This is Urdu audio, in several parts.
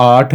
8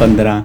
15,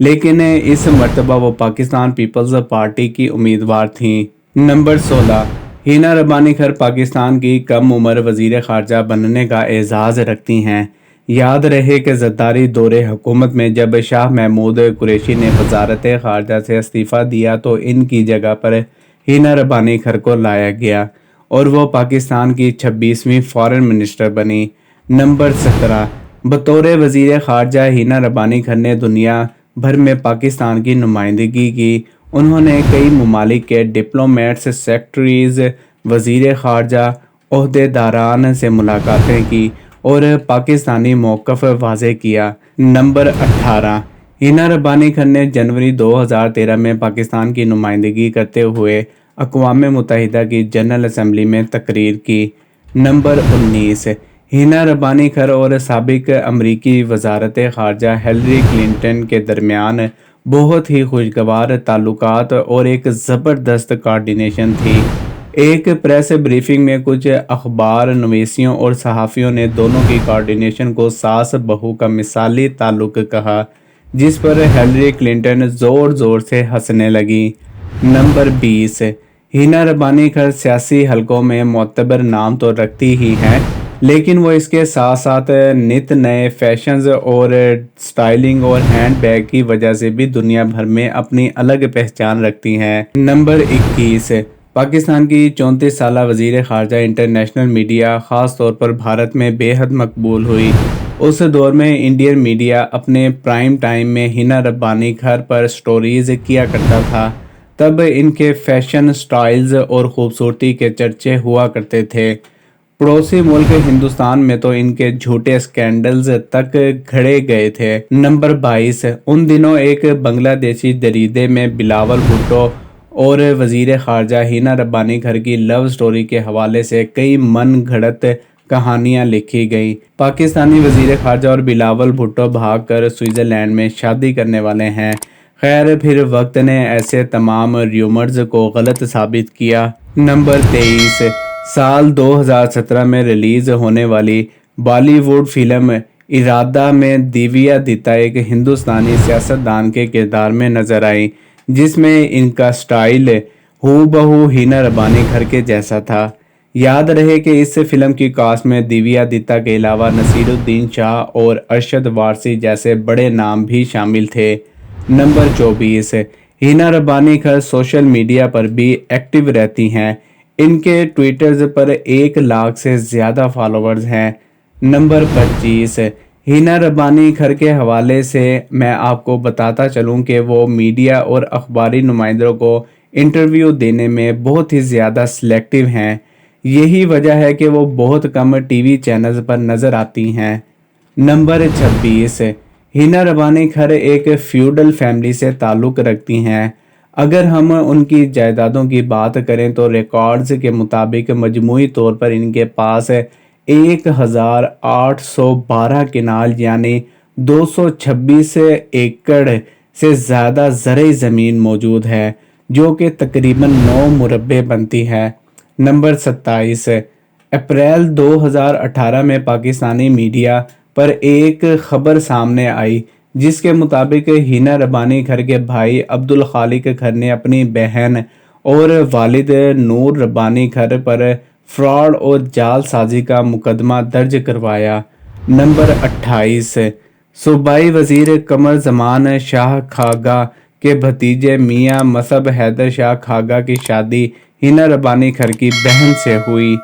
لیکن اس مرتبہ وہ پاکستان پیپلز پارٹی کی امیدوار تھیں۔ نمبر 16، ہینا ربانی کھر پاکستان کی کم عمر وزیر خارجہ بننے کا اعزاز رکھتی ہیں۔ یاد رہے کہ زرداری دور حکومت میں جب شاہ محمود قریشی نے وزارت خارجہ سے استعفیٰ دیا تو ان کی جگہ پر ہینا ربانی کھر کو لایا گیا اور وہ پاکستان کی 26ویں فارن منسٹر بنی۔ نمبر 17، بطور وزیر خارجہ ہینا ربانی کھر نے دنیا بھر میں پاکستان کی نمائندگی کی۔ انہوں نے کئی ممالک کے ڈپلومیٹس، سیکرٹریز، وزیر خارجہ، عہدیداران سے ملاقاتیں کی اور پاکستانی موقف واضح کیا۔ نمبر 18، ہینا ربانی کھر نے جنوری 2013 میں پاکستان کی نمائندگی کرتے ہوئے اقوام متحدہ کی جنرل اسمبلی میں تقریر کی۔ نمبر 19، ہینا ربانی کھر اور سابق امریکی وزارت خارجہ ہلیری کلنٹن کے درمیان بہت ہی خوشگوار تعلقات اور ایک زبردست کوارڈینیشن تھی۔ ایک پریس بریفنگ میں کچھ اخبار نویسوں اور صحافیوں نے دونوں کی کوارڈینیشن کو ساس بہو کا مثالی تعلق کہا، جس پر ہلیری کلنٹن زور زور سے ہنسنے لگی۔ نمبر 20، ہینا ربانی کھر سیاسی حلقوں میں معتبر نام تو رکھتی ہی ہیں، لیکن وہ اس کے ساتھ ساتھ نت نئے فیشنز اور سٹائلنگ اور ہینڈ بیگ کی وجہ سے بھی دنیا بھر میں اپنی الگ پہچان رکھتی ہیں۔ نمبر 21، پاکستان کی 34 سالہ وزیر خارجہ انٹرنیشنل میڈیا، خاص طور پر بھارت میں بے حد مقبول ہوئی۔ اس دور میں انڈین میڈیا اپنے پرائم ٹائم میں ہینا ربانی کھر پر سٹوریز کیا کرتا تھا۔ تب ان کے فیشن، سٹائلز اور خوبصورتی کے چرچے ہوا کرتے تھے۔ پڑوسی ملک ہندوستان میں تو ان کے جھوٹے سکینڈلز تک گھڑے گئے تھے۔ نمبر 22، ان دنوں ایک بنگلہ دیشی جریدے میں بلاول بھٹو اور وزیر خارجہ ہینا ربانی کھر کی لو سٹوری کے حوالے سے کئی من گھڑت کہانیاں لکھی گئیں۔ پاکستانی وزیر خارجہ اور بلاول بھٹو بھاگ کر سوئٹزرلینڈ میں شادی کرنے والے ہیں۔ خیر پھر وقت نے ایسے تمام ریومرز کو غلط ثابت کیا۔ نمبر 23، سال 2017 میں ریلیز ہونے والی بالی ووڈ فلم ارادہ میں دیویا دتا ایک ہندوستانی سیاستدان کے کردار میں نظر آئیں، جس میں ان کا سٹائل ہو بہو ہینا ربانی کھر کے جیسا تھا۔ یاد رہے کہ اس فلم کی کاسٹ میں دیویا دتا کے علاوہ نصیر الدین شاہ اور ارشد وارثی جیسے بڑے نام بھی شامل تھے۔ نمبر 24، ہینا ربانی کھر سوشل میڈیا پر بھی ایکٹیو رہتی ہیں۔ ان کے ٹویٹرز پر 1 لاکھ سے زیادہ فالوورز ہیں۔ نمبر 25، ہینا ربانی کھر کے حوالے سے میں آپ کو بتاتا چلوں کہ وہ میڈیا اور اخباری نمائندوں کو انٹرویو دینے میں بہت ہی زیادہ سلیکٹیو ہیں۔ یہی وجہ ہے کہ وہ بہت کم ٹی وی چینلز پر نظر آتی ہیں۔ نمبر 26، ہینا ربانی کھر ایک فیوڈل فیملی سے تعلق رکھتی ہیں۔ اگر ہم ان کی جائیدادوں کی بات کریں تو ریکارڈز کے مطابق مجموعی طور پر ان کے پاس 1812 کنال یعنی 226 ایکڑ سے زیادہ زرعی زمین موجود ہے، جو کہ تقریباً 9 مربع بنتی ہے۔ نمبر 27، اپریل 2018 میں پاکستانی میڈیا پر ایک خبر سامنے آئی جس کے مطابق ہینا ربانی کھر کے بھائی عبدالخالق کھر نے اپنی بہن اور والد نور ربانی کھر پر فراڈ اور جعل سازی کا مقدمہ درج کروایا۔ نمبر 28، صوبائی وزیر قمر زمان شاہ کھاگا کے بھتیجے میاں مصعب حیدر شاہ کھاگا کی شادی ہینا ربانی کھر کی بہن سے ہوئی۔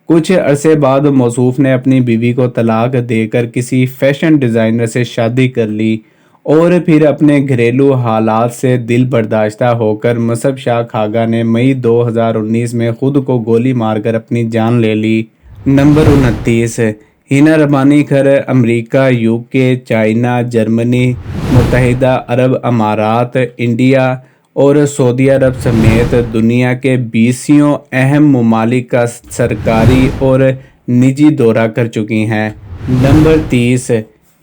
کچھ عرصے بعد موصوف نے اپنی بیوی کو طلاق دے کر کسی فیشن ڈیزائنر سے شادی کر لی اور پھر اپنے گھریلو حالات سے دل برداشتہ ہو کر مصعب شاہ کھاگا نے مئی 2019 میں خود کو گولی مار کر اپنی جان لے لی۔ نمبر 29، ہینا ربانی کھر امریکہ، UK، چائنا، جرمنی، متحدہ عرب امارات، انڈیا اور سعودی عرب سمیت دنیا کے 20 اہم ممالک کا سرکاری اور نجی دورہ کر چکی ہیں۔ نمبر 30،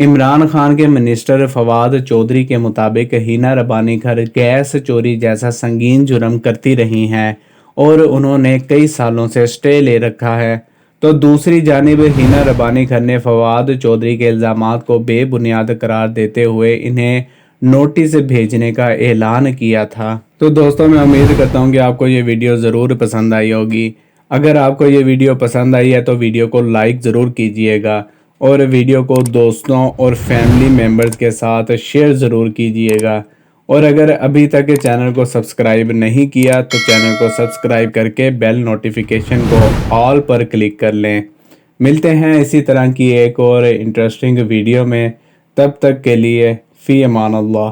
عمران خان کے منسٹر فواد چودھری کے مطابق ہینا ربانی کھر گیس چوری جیسا سنگین جرم کرتی رہی ہیں اور انہوں نے کئی سالوں سے سٹے لے رکھا ہے، تو دوسری جانب ہینا ربانی کھر نے فواد چودھری کے الزامات کو بے بنیاد قرار دیتے ہوئے انہیں نوٹس بھیجنے کا اعلان کیا تھا۔ تو دوستوں میں امید کرتا ہوں کہ آپ کو یہ ویڈیو ضرور پسند آئی ہوگی۔ اگر آپ کو یہ ویڈیو پسند آئی ہے تو ویڈیو کو لائک ضرور کیجئے گا اور ویڈیو کو دوستوں اور فیملی ممبرز کے ساتھ شیئر ضرور کیجئے گا، اور اگر ابھی تک چینل کو سبسکرائب نہیں کیا تو چینل کو سبسکرائب کر کے بیل نوٹیفیکیشن کو آل پر کلک کر لیں۔ ملتے ہیں اسی طرح کی ایک اور انٹرسٹنگ ویڈیو میں، تب تک کے لیے فی امان اللہ۔